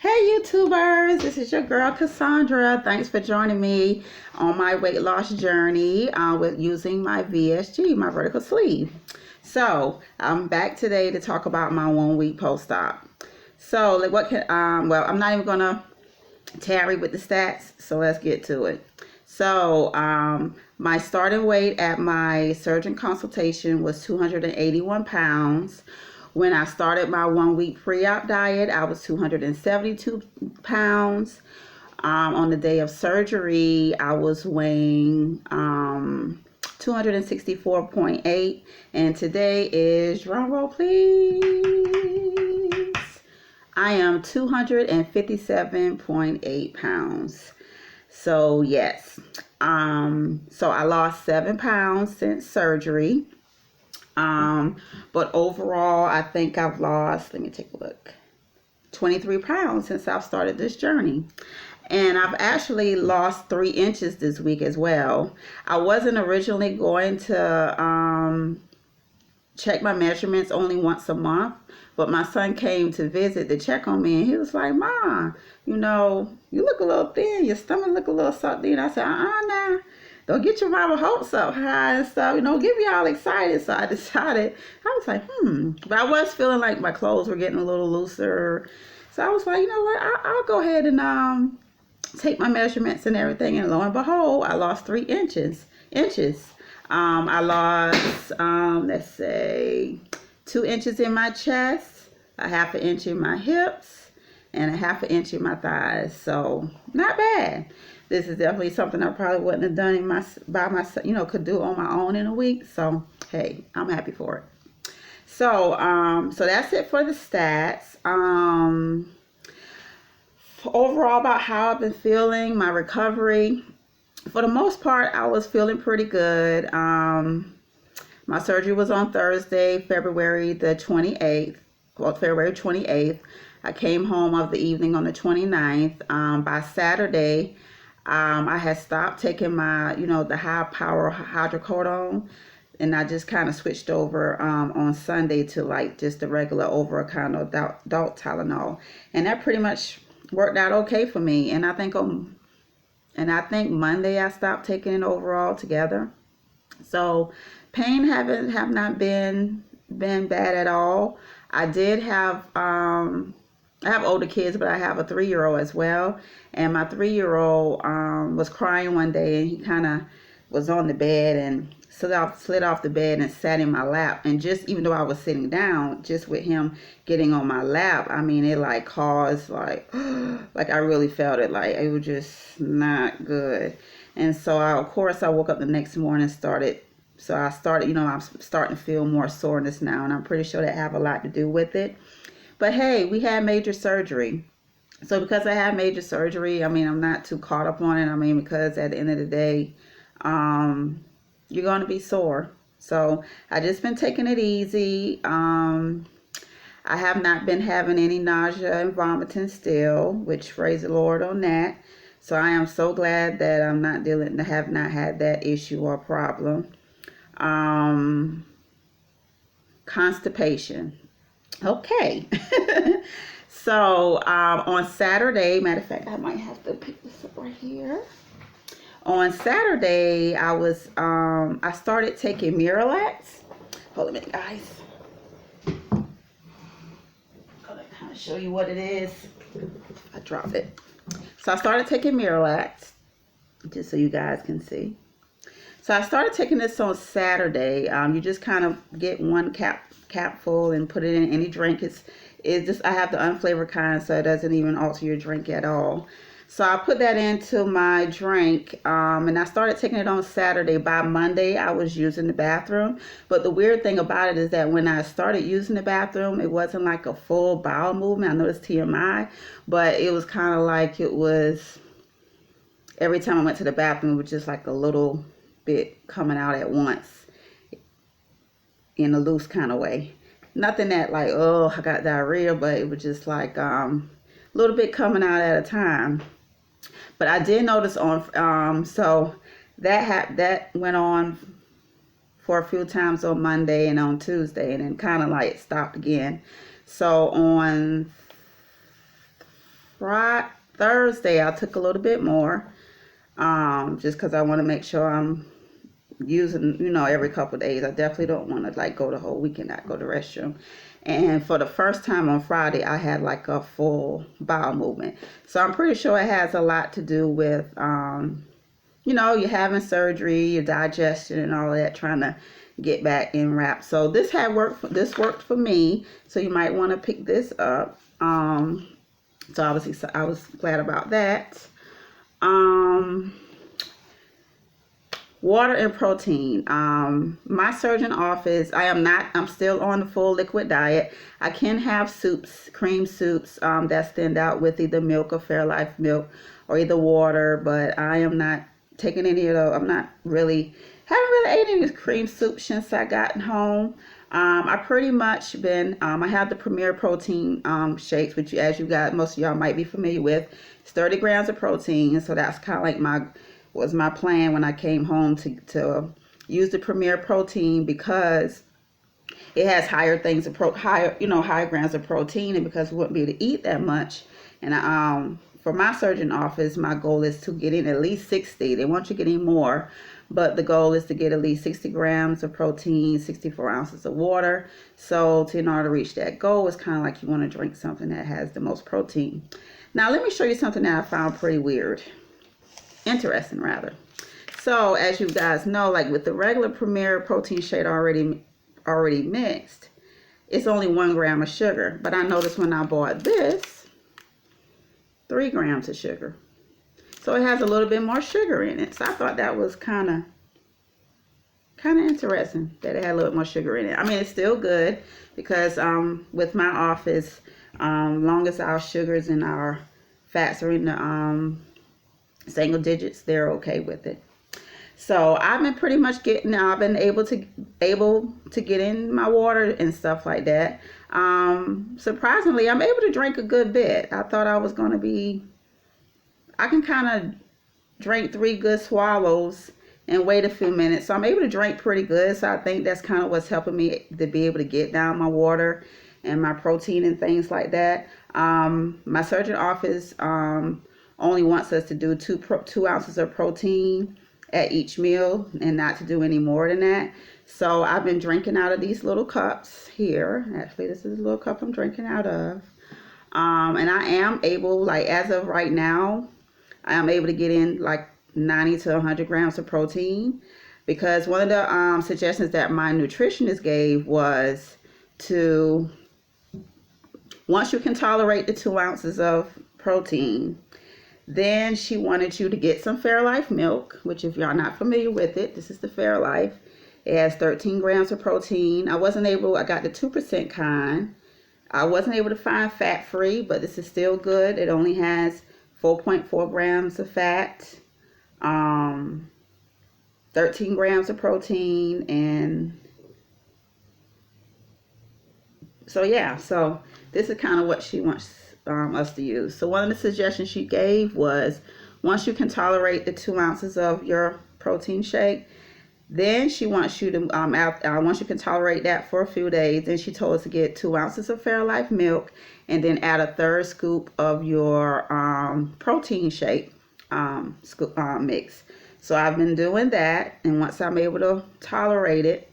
Hey YouTubers, this is your girl Cassandra. Thanks for joining me on my weight loss journey with using my VSG, my vertical sleeve. So I'm back today to talk about my 1 week post-op. So well, I'm not even gonna tarry with the stats, so let's get to it. So my starting weight at my surgeon consultation was 281 pounds. When I started my 1 week pre-op diet, I was 272 pounds. On the day of surgery, I was weighing 264.8, and today is, drum roll please, I am 257.8 pounds. So yes, so I lost 7 pounds since surgery. But overall, I think I've lost, let me take a look, 23 pounds since I've started this journey. And I've actually lost 3 inches this week as well. I wasn't originally going to check my measurements only once a month, but my son came to visit to check on me, and he was like, "Mom, you look a little thin, your stomach look a little something." And I said, nah. Don't get your mama hopes up high and stuff, get me all excited. So I decided, I was like, But I was feeling like my clothes were getting a little looser. So I was like, you know what, I'll go ahead and take my measurements and everything. And lo and behold, I lost 3 inches. I lost, let's say, 2 inches in my chest, a half an inch in my hips, and a half an inch in my thighs. So not bad. This is definitely something I probably wouldn't have done by myself, could do on my own in a week. So, hey, I'm happy for it. So, so that's it for the stats. Overall, about how I've been feeling, my recovery. For the most part, I was feeling pretty good. My surgery was on Thursday, February 28th. I came home of the evening on the 29th. By Saturday, I had stopped taking my, the high power hydrocodone, and I just kind of switched over on Sunday to like just the regular over kind of adult Tylenol, and that pretty much worked out okay for me. And I think Monday I stopped taking it overall together. So pain have not been bad at all. I did have I have older kids, but I have a 3-year-old as well. And my 3-year-old was crying one day, and he kind of was on the bed and slid off the bed and sat in my lap. And just even though I was sitting down, just with him getting on my lap, I mean, it like caused like I really felt it. Like it was just not good. And so of course I woke up the next morning and started. I'm starting to feel more soreness now, and I'm pretty sure that have a lot to do with it. But hey, we had major surgery. So because I had major surgery, I mean, I'm not too caught up on it. I mean, because at the end of the day, you're going to be sore. So I just been taking it easy. I have not been having any nausea and vomiting still, which praise the Lord on that. So I am so glad that I'm not have not had that issue or problem. Constipation. Okay. So on Saturday, matter of fact, I might have to pick this up right here. On Saturday, I started taking Miralax. Hold a minute, guys. I'm gonna kind of show you what it is. I dropped it. So I started taking Miralax, just so you guys can see. So I started taking this on Saturday. You just kind of get one capful and put it in any drink. It's just, I have the unflavored kind, so it doesn't even alter your drink at all. So I put that into my drink, and I started taking it on Saturday. By Monday, I was using the bathroom. But the weird thing about it is that when I started using the bathroom, it wasn't like a full bowel movement. I know it's TMI, but it was kind of like it was, every time I went to the bathroom, it was just like a little bit coming out at once in a loose kind of way. Nothing that like, oh, I got diarrhea, but it was just like a little bit coming out at a time. But I did notice on so that went on for a few times on Monday and on Tuesday, and then kind of like stopped again. So on Thursday, I took a little bit more, just because I want to make sure I'm using, every couple of days. I definitely don't want to like go the whole weekend not go to the restroom. And for the first time on Friday, I had like a full bowel movement. So I'm pretty sure it has a lot to do with, you're having surgery, your digestion and all that, trying to get back in wrap. So this worked for me. So you might want to pick this up. So obviously, so I was glad about that. Water and protein. My surgeon office, I'm still on the full liquid diet. I can have soups, cream soups, that stand out with either milk or Fairlife milk or either water, but I am not taking any of those. Haven't really ate any cream soup since I gotten home. I pretty much I have the Premier Protein shakes, which as you guys, most of y'all might be familiar with. It's 30 grams of protein, so that's kind of like my plan when I came home to use the Premier Protein, because it has higher grams of protein, and because we wouldn't be able to eat that much. And for my surgeon office, my goal is to get in at least 60. They want you getting more, but the goal is to get at least 60 grams of protein, 64 ounces of water. So in order to reach that goal, it's kind of like you want to drink something that has the most protein. Now let me show you something that I found pretty weird. Interesting rather. So as you guys know, like with the regular Premier Protein shake already mixed, it's only 1 gram of sugar. But I noticed when I bought this, 3 grams of sugar. So it has a little bit more sugar in it. So I thought that was kind of interesting that it had a little bit more sugar in it. I mean, it's still good because with my office, long as our sugars and our fats are in the single digits, they're okay with it. So I've been pretty much I've been able to get in my water and stuff like that. Surprisingly, I'm able to drink a good bit. I thought I can kind of drink 3 good swallows and wait a few minutes. So I'm able to drink pretty good. So I think that's kind of what's helping me to be able to get down my water and my protein and things like that. My surgeon office only wants us to do 2 ounces of protein at each meal and not to do any more than that. So I've been drinking out of these little cups here. Actually, this is a little cup I'm drinking out of. And I am able, like as of right now, I am able to get in like 90 to 100 grams of protein, because one of the suggestions that my nutritionist gave was to, once you can tolerate the 2 ounces of protein, then she wanted you to get some Fairlife milk, which if y'all not familiar with it, this is the Fairlife. It has 13 grams of protein. I got the 2% kind. I wasn't able to find fat-free, but this is still good. It only has 4.4 grams of fat, 13 grams of protein, and so yeah, so this is kind of what she wants us to use. So one of the suggestions she gave was, once you can tolerate the 2 ounces of your protein shake, then she wants you to, once you can tolerate that for a few days, then she told us to get 2 ounces of Fairlife milk and then add a 1/3 scoop of your protein shake mix. So I've been doing that, and once I'm able to tolerate it,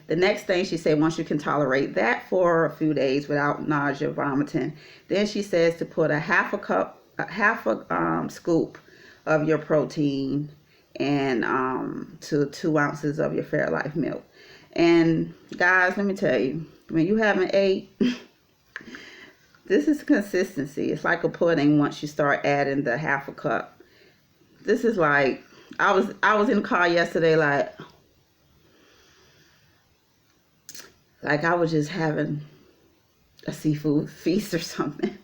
the next thing she said, once you can tolerate that for a few days without nausea, vomiting, then she says to put a half a scoop of your protein and to 2 ounces of your Fairlife milk. And guys, let me tell you, when you haven't ate, this is consistency. It's like a pudding once you start adding the half a cup. This is like, I was in the car yesterday like I was just having a seafood feast or something.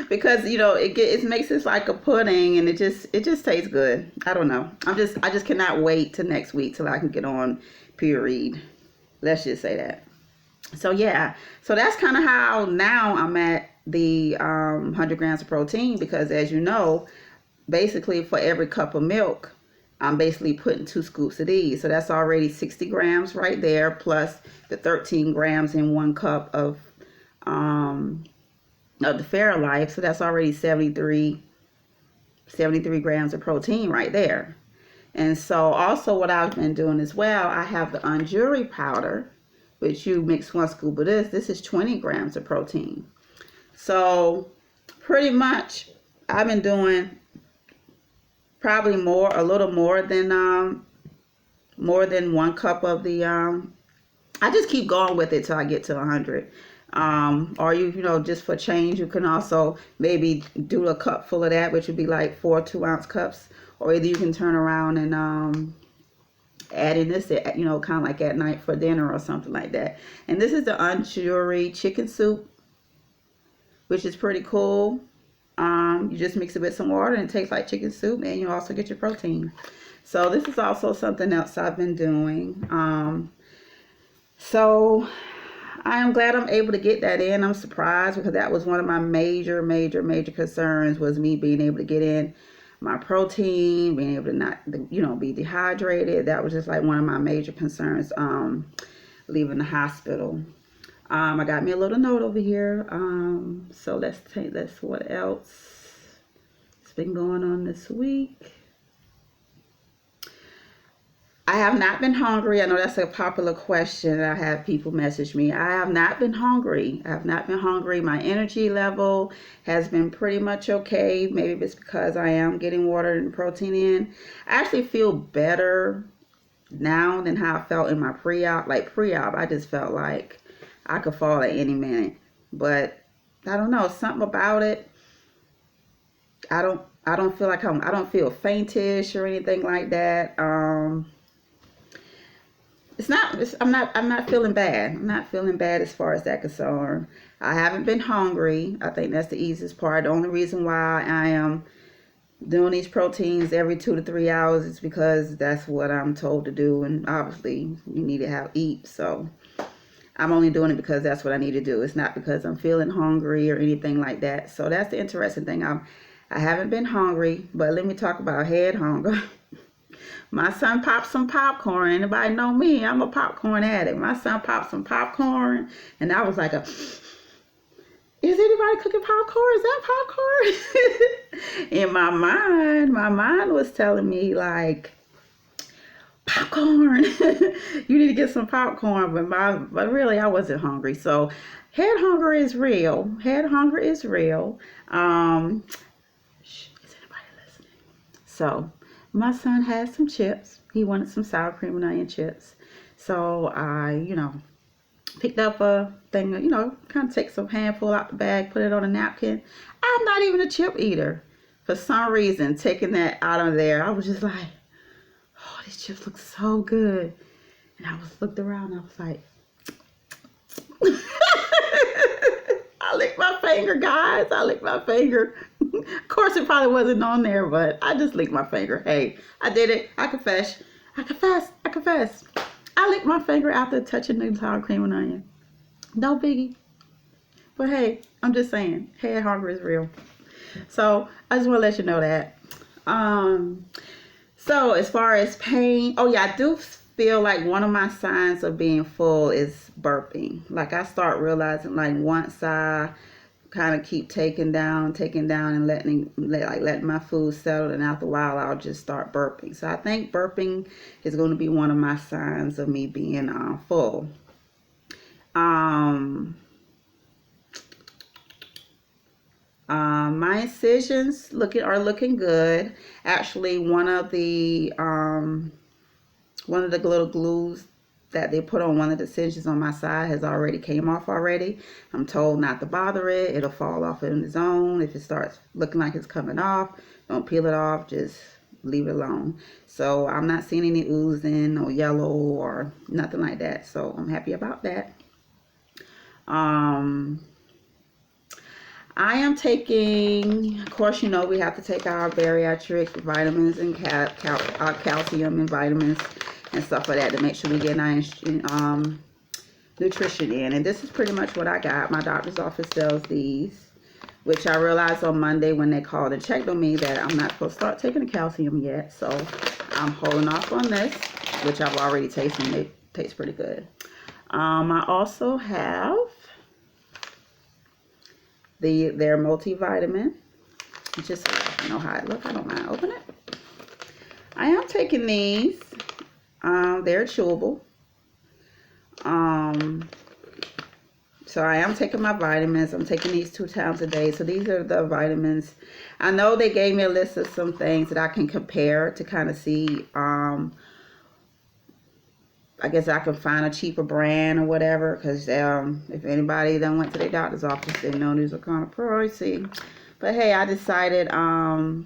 Because it makes it like a pudding, and it just tastes good. I don't know. I just cannot wait till next week till I can get on period. Let's just say that. So yeah, so that's kind of how now I'm at the 100 grams of protein, because as you know, basically for every cup of milk, I'm basically putting 2 scoops of these. So that's already 60 grams right there, plus the 13 grams in 1 cup of of the Fairlife. So that's already 73 grams of protein right there. And so also what I've been doing as well, I have the Unjuri powder, which you mix 1 scoop of this. This is 20 grams of protein. So pretty much I've been doing probably a little more than 1 cup of the, I just keep going with it till I get to 100. Or you know, just for change, you can also maybe do a cup full of that, which would be like 4 2-ounce cups. Or either you can turn around and add in this, you know, kind of like at night for dinner or something like that. And this is the Unjuri chicken soup, which is pretty cool. You just mix it with some water and it tastes like chicken soup, and you also get your protein. So this is also something else I've been doing. So I am glad I'm able to get that in. I'm surprised because that was one of my major concerns, was me being able to get in my protein, being able to not, you know, be dehydrated. That was just like one of my major concerns leaving the hospital. I got me a little note over here. So let's what else has been going on this week. I have not been hungry. I know that's a popular question. I have people message me. I have not been hungry. I have not been hungry. My energy level has been pretty much okay. Maybe it's because I am getting water and protein in. I actually feel better now than how I felt in my pre-op. Like pre-op, I just felt like I could fall at any minute. But I don't know, something about it. I don't feel like I don't feel faintish or anything like that. I'm not feeling bad. I'm not feeling bad as far as that concerned. I haven't been hungry. I think that's the easiest part. The only reason why I am doing these proteins every 2 to 3 hours is because that's what I'm told to do, and obviously you need to eat. So I'm only doing it because that's what I need to do. It's not because I'm feeling hungry or anything like that. So that's the interesting thing. I haven't been hungry, but let me talk about head hunger. My son popped some popcorn. Anybody know me? I'm a popcorn addict. My son popped some popcorn, and I was like, is anybody cooking popcorn? Is that popcorn? In my mind was telling me like, popcorn. You need to get some popcorn, but really I wasn't hungry. So head hunger is real. Head hunger is real. Is anybody listening? So my son had some chips. He wanted some sour cream and onion chips. So I, you know, picked up a thing, you know, kind of take some handful out the bag, put it on a napkin. I'm not even a chip eater. For some reason, taking that out of there, I was just like, oh, these chips look so good. And I looked around and I was like, I licked my finger, guys. I licked my finger. Of course, it probably wasn't on there, but I just licked my finger. Hey, I did it. I confess. I licked my finger after touching the sour cream and onion. No biggie. But hey, I'm just saying, head hunger is real. So I just want to let you know that. So as far as pain, oh yeah, I do feel like one of my signs of being full is burping. Like I start realizing, like once I kind of keep taking down and letting my food settle, and after a while I'll just start burping. So I think burping is going to be one of my signs of me being full. My incisions are looking good. Actually, one of the little glues that they put on one of the incisions on my side has already came off already. I'm told not to bother it. It'll fall off on its own. If it starts looking like it's coming off, don't peel it off. Just leave it alone. So I'm not seeing any oozing or yellow or nothing like that. So I'm happy about that. I am taking, of course, you know, we have to take our bariatric vitamins and calcium and vitamins and stuff like that to make sure we get our nutrition in. And this is pretty much what I got. My doctor's office sells these, which I realized on Monday when they called and checked on me that I'm not supposed to start taking the calcium yet. So I'm holding off on this, which I've already tasted, and it tastes pretty good. I also have their multivitamin. Just so you know how it looks. I don't mind opening it. I am taking these. They're chewable. So I am taking my vitamins. I'm taking these 2 times a day. So these are the vitamins. I know they gave me a list of some things that I can compare to kind of see. I guess I can find a cheaper brand or whatever. Because if anybody done went to their doctor's office, they know these are kind of pricey. But hey, I decided to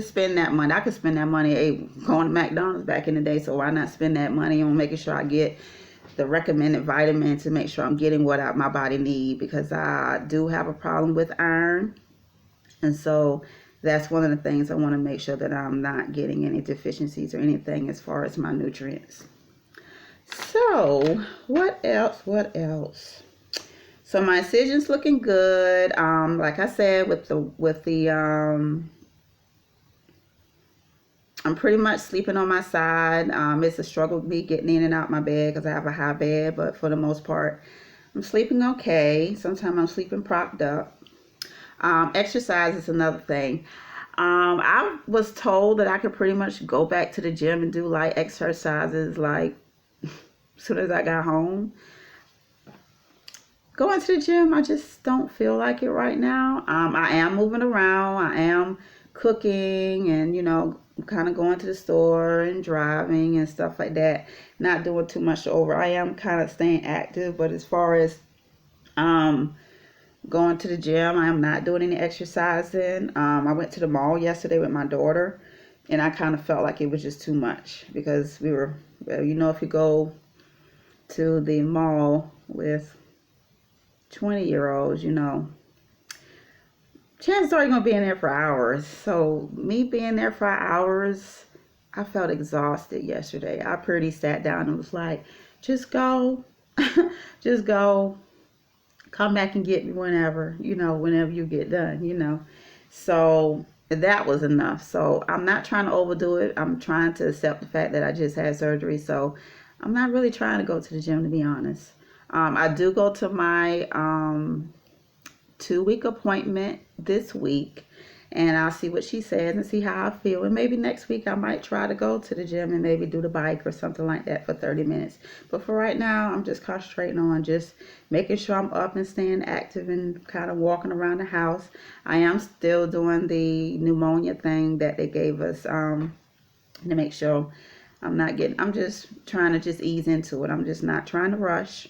spend that money. I could spend that money going to McDonald's back in the day. So why not spend that money on making sure I get the recommended vitamin to make sure I'm getting what my body needs, because I do have a problem with iron. And so that's one of the things I want to make sure that I'm not getting any deficiencies or anything as far as my nutrients. So what else? So my incision's looking good. Like I said, with the I'm pretty much sleeping on my side. It's a struggle with me getting in and out my bed because I have a high bed, but for the most part, I'm sleeping okay. Sometimes I'm sleeping propped up. Exercise is another thing. I was told that I could pretty much go back to the gym and do light exercises like as soon as I got home. Going to the gym, I just don't feel like it right now. I am moving around. I am cooking and, kind of going to the store and driving and stuff like that. Not doing too much over. I am kind of staying active, but as far as going to the gym, I am not doing any exercising. I went to the mall yesterday with my daughter, and I kind of felt like it was just too much because we were, if you go to the mall with 20-year-olds, chances are you're going to be in there for hours. So me being there for hours, I felt exhausted yesterday. I pretty sat down and was like, just go, just go, come back and get me whenever, whenever you get done, So that was enough. So I'm not trying to overdo it. I'm trying to accept the fact that I just had surgery. So I'm not really trying to go to the gym, to be honest. I do go to my 2-week appointment this week, and I'll see what she says and see how I feel. And maybe next week I might try to go to the gym and maybe do the bike or something like that for 30 minutes. But for right now, I'm just concentrating on just making sure I'm up and staying active and kind of walking around the house. I am still doing the pneumonia thing that they gave us to make sure I'm just trying to just ease into it. I'm just not trying to rush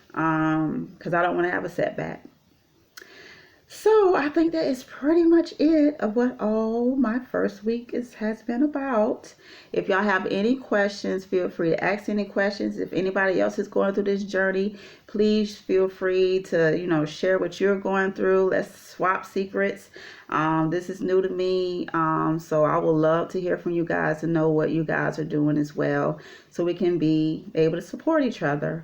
because I don't want to have a setback. So I think that is pretty much it of what all my first week has been about. If y'all have any questions, feel free to ask any questions. If anybody else is going through this journey, please feel free to, share what you're going through. Let's swap secrets. This is new to me. So I would love to hear from you guys and know what you guys are doing as well, so we can be able to support each other.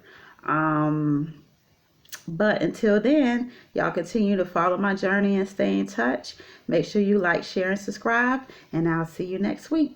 But until then, y'all continue to follow my journey and stay in touch. Make sure you like, share, and subscribe, and I'll see you next week.